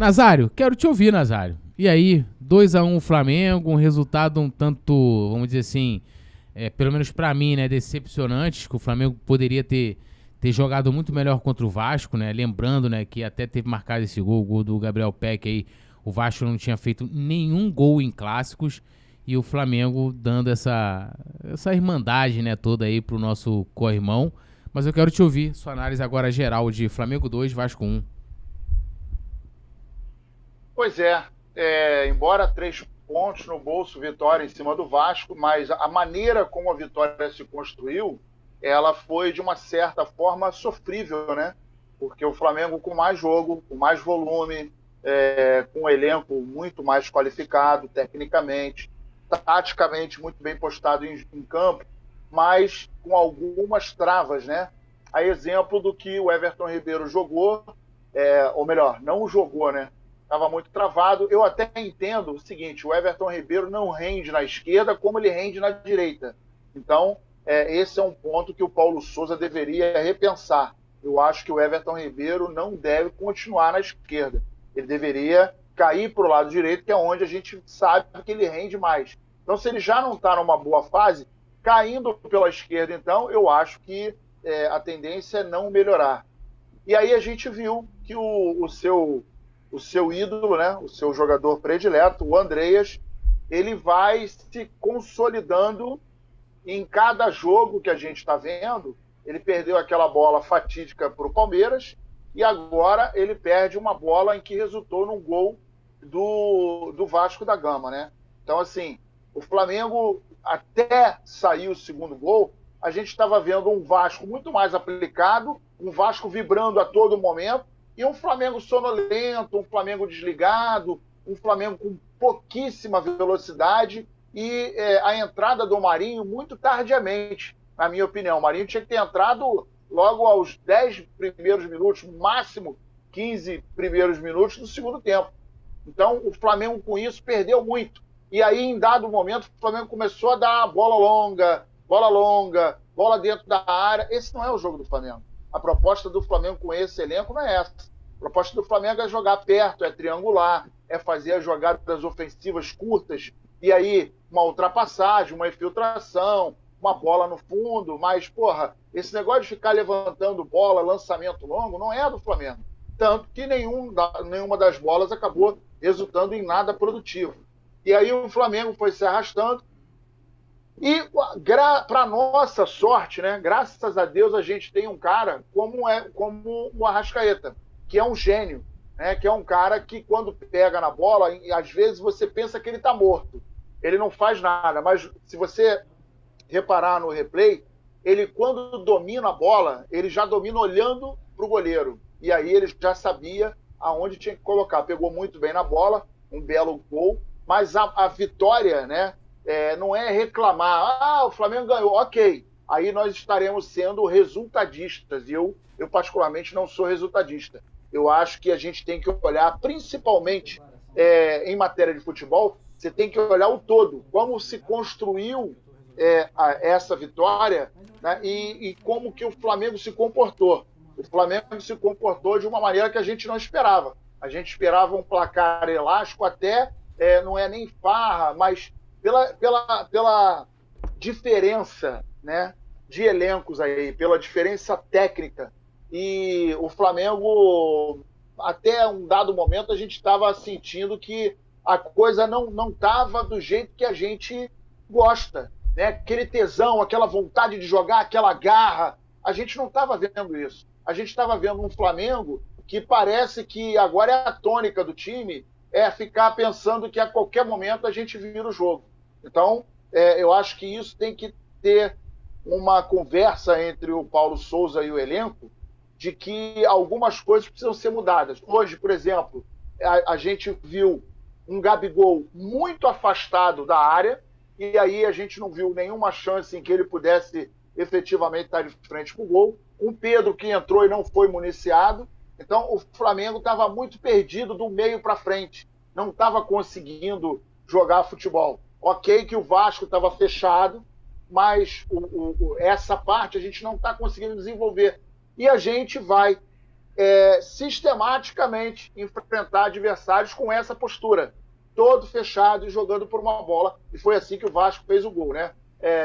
Nazário, quero te ouvir, Nazário. E aí, 2-1 Flamengo, um resultado um tanto, vamos dizer assim, pelo menos pra mim, né, decepcionante, que o Flamengo poderia ter jogado muito melhor contra o Vasco, né, lembrando, né, que até teve marcado esse gol, o gol do Gabriel Peck aí, o Vasco não tinha feito nenhum gol em clássicos, e o Flamengo dando essa irmandade, né, toda aí pro nosso co-irmão. Mas eu quero te ouvir, sua análise agora geral de Flamengo 2, Vasco 1. Pois embora 3 pontos no bolso, vitória em cima do Vasco, mas a maneira como a vitória se construiu, ela foi de uma certa forma sofrível, né? Porque o Flamengo com mais jogo, com mais volume, com um elenco muito mais qualificado tecnicamente, taticamente muito bem postado em campo, mas com algumas travas, né? A exemplo do que o Everton Ribeiro jogou, ou melhor, não jogou, né? Estava muito travado. Eu até entendo o seguinte: o Everton Ribeiro não rende na esquerda como ele rende na direita. Então, esse é um ponto que o Paulo Souza deveria repensar. Eu acho que o Everton Ribeiro não deve continuar na esquerda. Ele deveria cair para o lado direito, que é onde a gente sabe que ele rende mais. Então, se ele já não está numa boa fase, caindo pela esquerda, então, eu acho que a tendência é não melhorar. E aí a gente viu que o seu ídolo, né, o seu jogador predileto, o Andreas, ele vai se consolidando em cada jogo que a gente está vendo. Ele perdeu aquela bola fatídica para o Palmeiras e agora ele perde uma bola em que resultou num gol do Vasco da Gama, né? Então, assim, o Flamengo, até sair o segundo gol, a gente estava vendo um Vasco muito mais aplicado, um Vasco vibrando a todo momento, e um Flamengo sonolento, um Flamengo desligado, um Flamengo com pouquíssima velocidade e a entrada do Marinho muito tardiamente, na minha opinião. O Marinho tinha que ter entrado logo aos 10 primeiros minutos, máximo 15 primeiros minutos do segundo tempo. Então, o Flamengo, com isso, perdeu muito. E aí, em dado momento, o Flamengo começou a dar bola longa, bola dentro da área. Esse não é o jogo do Flamengo. A proposta do Flamengo com esse elenco não é essa. A proposta do Flamengo é jogar perto, é triangular, é fazer as jogadas ofensivas curtas, e aí uma ultrapassagem, uma infiltração, uma bola no fundo. Mas, porra, esse negócio de ficar levantando bola, lançamento longo, não é do Flamengo. Tanto que nenhuma das bolas acabou resultando em nada produtivo. E aí o Flamengo foi se arrastando. E, para nossa sorte, né, graças a Deus, a gente tem um cara como o Arrascaeta, que é um gênio, né, que é um cara que, quando pega na bola, às vezes você pensa que ele está morto. Ele não faz nada, mas se você reparar no replay, ele, quando domina a bola, ele já domina olhando para o goleiro. E aí ele já sabia aonde tinha que colocar. Pegou muito bem na bola, um belo gol, mas a vitória, né, não é reclamar, o Flamengo ganhou, ok, aí nós estaremos sendo resultadistas, e eu particularmente não sou resultadista. Eu acho que a gente tem que olhar, principalmente em matéria de futebol, você tem que olhar o todo, como se construiu essa vitória, né, e como que o Flamengo se comportou. O Flamengo se comportou de uma maneira que a gente não esperava. A gente esperava um placar elástico, até não é nem farra, mas pela diferença, né, de elencos aí, pela diferença técnica. E o Flamengo, até um dado momento, a gente estava sentindo que a coisa não estava do jeito que a gente gosta, né? Aquele tesão, aquela vontade de jogar, aquela garra. A gente não estava vendo isso. A gente estava vendo um Flamengo que parece que agora é a tônica do time, ficar pensando que a qualquer momento a gente vira o jogo. Então, eu acho que isso tem que ter uma conversa entre o Paulo Souza e o elenco, de que algumas coisas precisam ser mudadas. Hoje, por exemplo, a gente viu um Gabigol muito afastado da área, e aí a gente não viu nenhuma chance em que ele pudesse efetivamente estar de frente para o gol. Um Pedro que entrou e não foi municiado. Então, o Flamengo estava muito perdido do meio para frente. Não estava conseguindo jogar futebol. Ok que o Vasco estava fechado, mas essa parte a gente não está conseguindo desenvolver. E a gente vai sistematicamente enfrentar adversários com essa postura, todo fechado e jogando por uma bola, e foi assim que o Vasco fez o gol, né?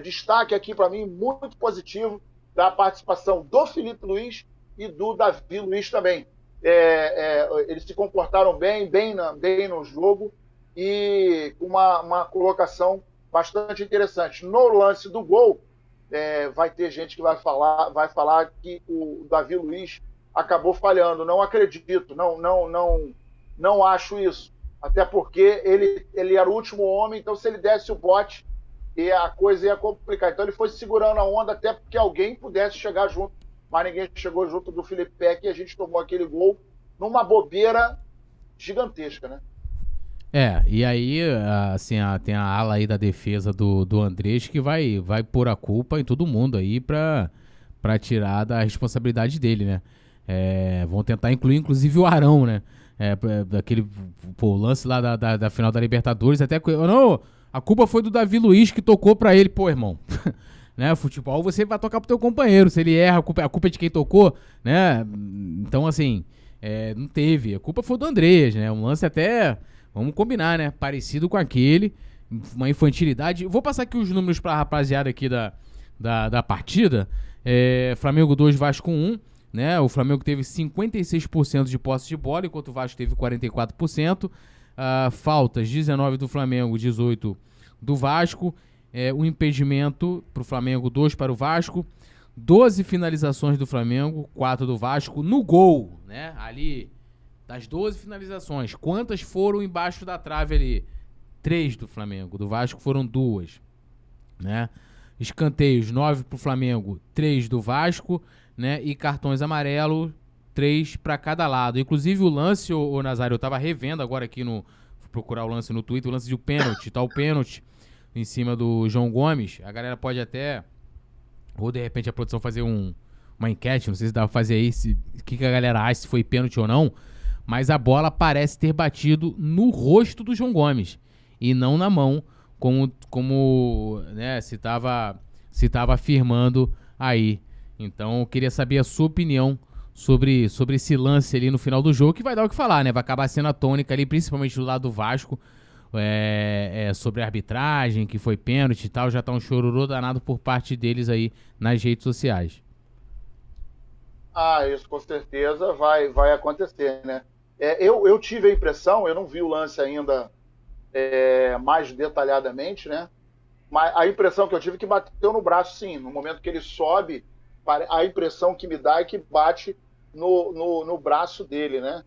Destaque aqui para mim muito positivo da participação do Felipe Luiz e do Davi Luiz também. Eles se comportaram bem no jogo e uma colocação bastante interessante. No lance do gol, vai ter gente que vai falar que o Davi Luiz acabou falhando. Não acredito, não acho isso. Até porque ele era o último homem, então se ele desse o bote, a coisa ia complicar. Então ele foi segurando a onda até porque alguém pudesse chegar junto, mas ninguém chegou junto do Felipe Peck e a gente tomou aquele gol numa bobeira gigantesca, né? E aí, assim, tem a ala aí da defesa do Andrés que vai pôr a culpa em todo mundo aí pra tirar da responsabilidade dele, né? Vão tentar incluir, inclusive, o Arão, né? Daquele lance lá da final da Libertadores, até que... Não, a culpa foi do Davi Luiz que tocou pra ele. Pô, irmão, né? Futebol você vai tocar pro teu companheiro. Se ele erra, a culpa é de quem tocou, né? Então, assim, não teve. A culpa foi do Andrés, né? Um lance até, vamos combinar, né? Parecido com aquele. Uma infantilidade. Vou passar aqui os números pra rapaziada aqui da partida. Flamengo 2, Vasco 1. Né? O Flamengo teve 56% de posse de bola, enquanto o Vasco teve 44%. Faltas, 19 do Flamengo, 18 do Vasco. O impedimento para o Flamengo, 2 para o Vasco. 12 finalizações do Flamengo, 4 do Vasco. No gol, né? Ali, das 12 finalizações, quantas foram embaixo da trave ali? 3 do Flamengo. Do Vasco foram 2. Né? Escanteios, 9 para o Flamengo, 3 do Vasco. Né? E cartões amarelos, 3 para cada lado. Inclusive o lance, o Nazário, eu tava revendo agora aqui fui procurar o lance no Twitter, o lance de pênalti, tá o pênalti em cima do João Gomes. A galera pode até, ou de repente a produção fazer uma enquete, não sei se dá pra fazer aí, o que a galera acha, se foi pênalti ou não, mas a bola parece ter batido no rosto do João Gomes, e não na mão, como né, se tava afirmando aí. Então eu queria saber a sua opinião sobre esse lance ali no final do jogo, que vai dar o que falar, né? Vai acabar sendo a tônica ali, principalmente do lado do Vasco, sobre a arbitragem, que foi pênalti e tal. Já tá um chororô danado por parte deles aí nas redes sociais. Isso com certeza vai acontecer, né? Eu tive a impressão, eu não vi o lance ainda mais detalhadamente, né? Mas a impressão que eu tive é que bateu no braço, sim. No momento que ele sobe, a impressão que me dá é que bate no braço dele, né?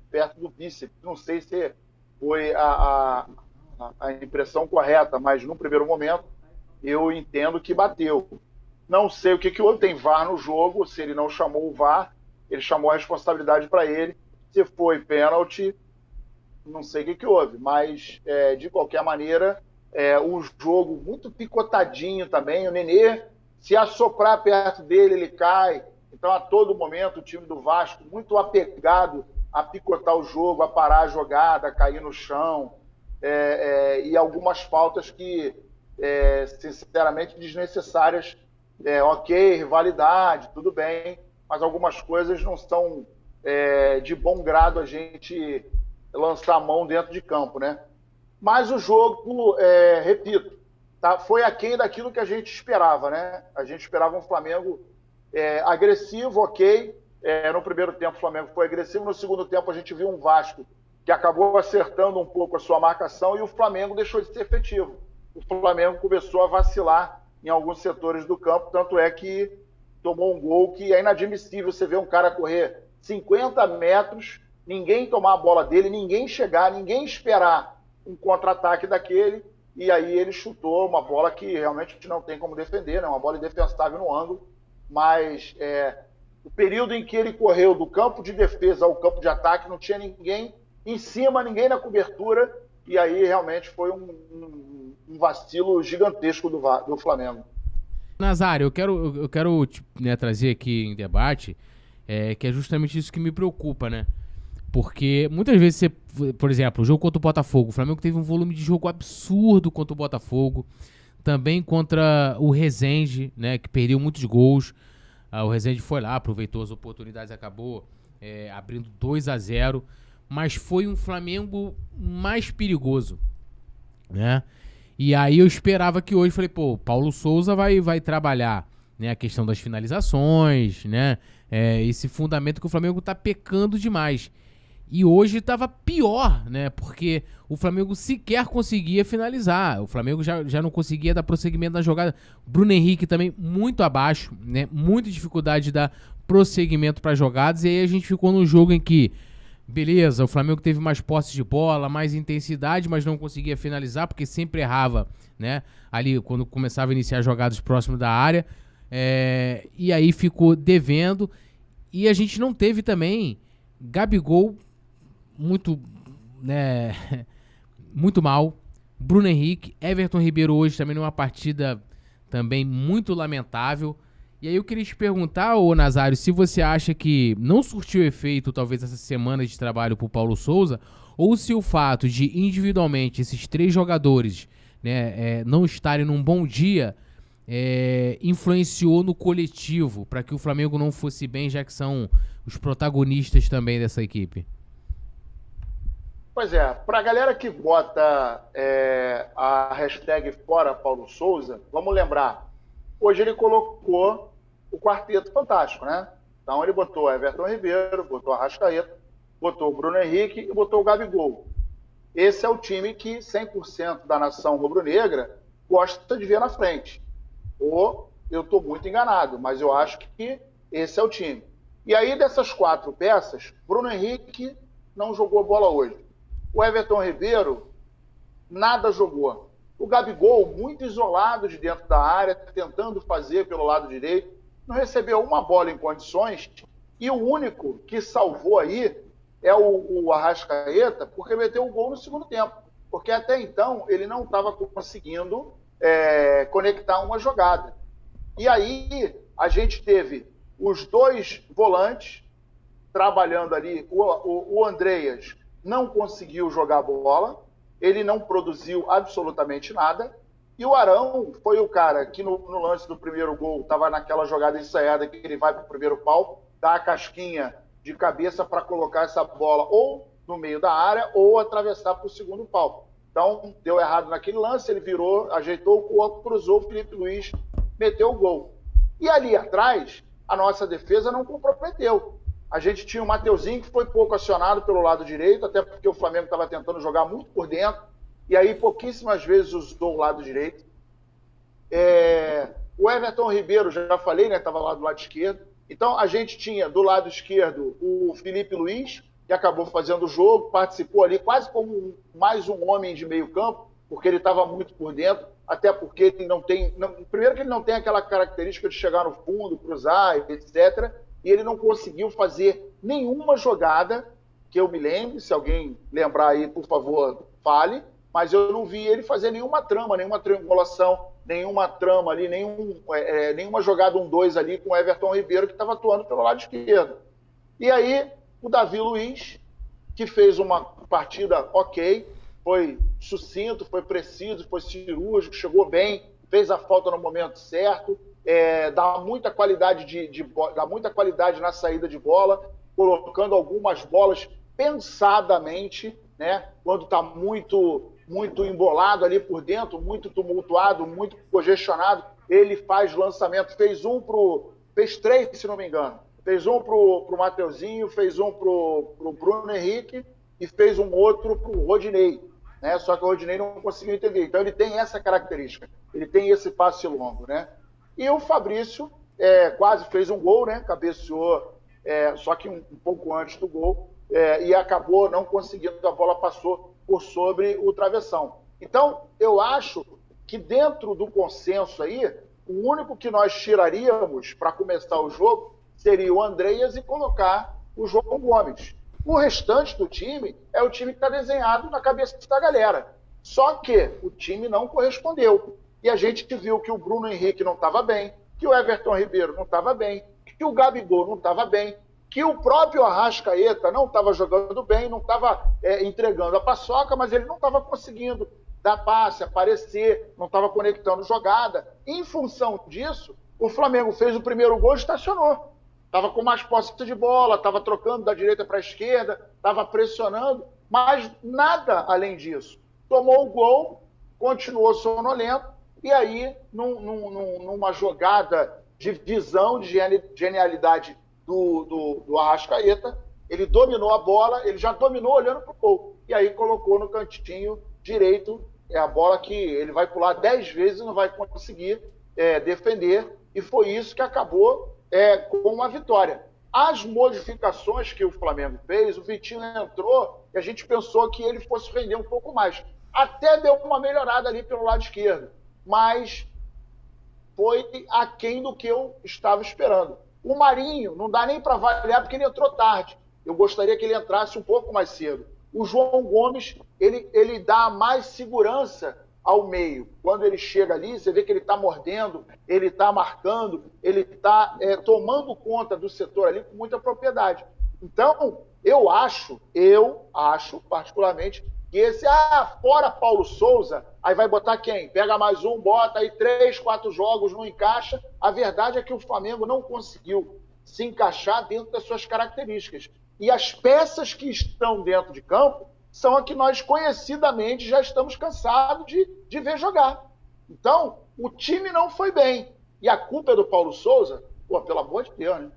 Perto do bíceps. Não sei se foi a impressão correta, mas no primeiro momento eu entendo que bateu. Não sei o que houve, tem VAR no jogo, se ele não chamou o VAR, ele chamou a responsabilidade para ele. Se foi pênalti, não sei o que houve, mas de qualquer maneira, o jogo muito picotadinho também, o Nenê, se assoprar perto dele, ele cai. Então, a todo momento, o time do Vasco muito apegado a picotar o jogo, a parar a jogada, a cair no chão. E algumas faltas que, sinceramente, desnecessárias. Ok, rivalidade, tudo bem, mas algumas coisas não são de bom grado a gente lançar a mão dentro de campo, né? Mas o jogo, repito, foi aquém daquilo que a gente esperava, né? A gente esperava um Flamengo agressivo, ok. No primeiro tempo o Flamengo foi agressivo, no segundo tempo a gente viu um Vasco que acabou acertando um pouco a sua marcação e o Flamengo deixou de ser efetivo. O Flamengo começou a vacilar em alguns setores do campo, tanto é que tomou um gol que é inadmissível. Você vê um cara correr 50 metros, ninguém tomar a bola dele, ninguém chegar, ninguém esperar um contra-ataque daquele, e aí ele chutou uma bola que realmente a gente não tem como defender, né? Uma bola indefensável no ângulo, mas o período em que ele correu do campo de defesa ao campo de ataque, não tinha ninguém em cima, ninguém na cobertura, e aí realmente foi um vacilo gigantesco do Flamengo. Nazário, eu quero né, trazer aqui em debate que é justamente isso que me preocupa, né? Porque muitas vezes por exemplo, o jogo contra o Botafogo, o Flamengo teve um volume de jogo absurdo contra o Botafogo, também contra o Resende, né, que perdeu muitos gols. O Resende foi lá, aproveitou as oportunidades, acabou abrindo 2-0, mas foi um Flamengo mais perigoso, né? E aí eu esperava que hoje, falei, pô, Paulo Souza vai trabalhar, né, a questão das finalizações, né, esse fundamento que o Flamengo tá pecando demais. E hoje estava pior, né, porque o Flamengo sequer conseguia finalizar, o Flamengo já não conseguia dar prosseguimento na jogada. Bruno Henrique também muito abaixo, né, muita dificuldade de dar prosseguimento para jogadas, e aí a gente ficou num jogo em que, beleza, o Flamengo teve mais posse de bola, mais intensidade, mas não conseguia finalizar, porque sempre errava, né, ali quando começava a iniciar jogadas próximo da área, e aí ficou devendo, e a gente não teve também Gabigol muito, né, muito mal, Bruno Henrique, Everton Ribeiro hoje também numa partida também muito lamentável. E aí eu queria te perguntar, ô Nazário, se você acha que não surtiu efeito talvez essa semana de trabalho pro Paulo Souza, ou se o fato de individualmente esses 3 jogadores, né, não estarem num bom dia, influenciou no coletivo para que o Flamengo não fosse bem, já que são os protagonistas também dessa equipe. Pois é, para a galera que bota a hashtag Fora Paulo Souza, vamos lembrar, hoje ele colocou o quarteto fantástico, né? Então ele botou Everton Ribeiro, botou Arrascaeta, botou o Bruno Henrique e botou o Gabigol. Esse é o time que 100% da nação rubro-negra gosta de ver na frente. Ou eu estou muito enganado, mas eu acho que esse é o time. E aí dessas 4 peças, Bruno Henrique não jogou bola hoje. O Everton Ribeiro, nada jogou. O Gabigol, muito isolado de dentro da área, tentando fazer pelo lado direito, não recebeu uma bola em condições, e o único que salvou aí é o Arrascaeta, porque meteu o gol no segundo tempo. Porque até então ele não estava conseguindo conectar uma jogada. E aí a gente teve os 2 volantes trabalhando ali, o Andreas não conseguiu jogar bola, ele não produziu absolutamente nada, e o Arão foi o cara que no lance do primeiro gol estava naquela jogada ensaiada que ele vai para o primeiro pau, dá a casquinha de cabeça para colocar essa bola ou no meio da área ou atravessar para o segundo pau. Então deu errado naquele lance, ele virou, ajeitou o corpo, cruzou, o Felipe Luiz meteu o gol. E ali atrás, a nossa defesa não comprometeu. A gente tinha o Mateuzinho, que foi pouco acionado pelo lado direito, até porque o Flamengo estava tentando jogar muito por dentro, e aí pouquíssimas vezes usou o lado direito. O Everton Ribeiro, já falei, né, estava lá do lado esquerdo. Então a gente tinha do lado esquerdo o Felipe Luiz, que acabou fazendo o jogo, participou ali quase como mais um homem de meio campo, porque ele estava muito por dentro, até porque ele não tem... primeiro que ele não tem aquela característica de chegar no fundo, cruzar, etc., e ele não conseguiu fazer nenhuma jogada, que eu me lembre, se alguém lembrar aí, por favor, fale, mas eu não vi ele fazer nenhuma trama, nenhuma triangulação, nenhuma trama ali, nenhuma jogada 1-2 ali com o Everton Ribeiro, que estava atuando pelo lado esquerdo. E aí, o Davi Luiz, que fez uma partida ok, foi sucinto, foi preciso, foi cirúrgico, chegou bem, fez a falta no momento certo, dá muita qualidade dá muita qualidade na saída de bola, colocando algumas bolas pensadamente, né? Quando está muito embolado ali por dentro, muito tumultuado, muito congestionado, ele faz lançamento, fez 3, se não me engano, fez um pro Mateuzinho, fez um pro Bruno Henrique e fez um outro pro Rodinei, né? Só que o Rodinei não conseguiu entender. Então ele tem essa característica, ele tem esse passe longo, né? E o Fabrício quase fez um gol, né? Cabeceou, só que um pouco antes do gol, e acabou não conseguindo, a bola passou por sobre o travessão. Então, eu acho que dentro do consenso aí, o único que nós tiraríamos para começar o jogo seria o Andreas e colocar o João Gomes. O restante do time é o time que está desenhado na cabeça da galera. Só que o time não correspondeu. E a gente viu que o Bruno Henrique não estava bem, que o Everton Ribeiro não estava bem, que o Gabigol não estava bem, que o próprio Arrascaeta não estava jogando bem, não estava entregando a paçoca, mas ele não estava conseguindo dar passe, aparecer, não estava conectando jogada. Em função disso, O Flamengo fez o primeiro gol e estacionou. Estava com mais posse de bola, estava trocando da direita para a esquerda, estava pressionando, mas nada além disso. Tomou o gol, continuou sonolento, e aí, numa jogada de visão, de genialidade do Arrascaeta, ele dominou a bola, ele já dominou olhando para o gol, e aí colocou no cantinho direito, é a bola que ele vai pular 10 vezes e não vai conseguir defender, e foi isso que acabou com uma vitória. As modificações que o Flamengo fez, o Vitinho entrou e a gente pensou que ele fosse render um pouco mais. Até deu uma melhorada ali pelo lado esquerdo, mas foi aquém do que eu estava esperando. O Marinho não dá nem para avaliar porque ele entrou tarde. Eu gostaria que ele entrasse um pouco mais cedo. O João Gomes, ele dá mais segurança ao meio. Quando ele chega ali, você vê que ele está mordendo, ele está marcando, ele está tomando conta do setor ali com muita propriedade. Então, eu acho particularmente, que esse, fora Paulo Souza, aí vai botar quem? Pega mais um, bota aí 3, 4 jogos, não encaixa. A verdade é que o Flamengo não conseguiu se encaixar dentro das suas características. E as peças que estão dentro de campo são a que nós conhecidamente já estamos cansados de ver jogar. Então, o time não foi bem. E a culpa é do Paulo Souza? Pô, pelo amor de Deus, né?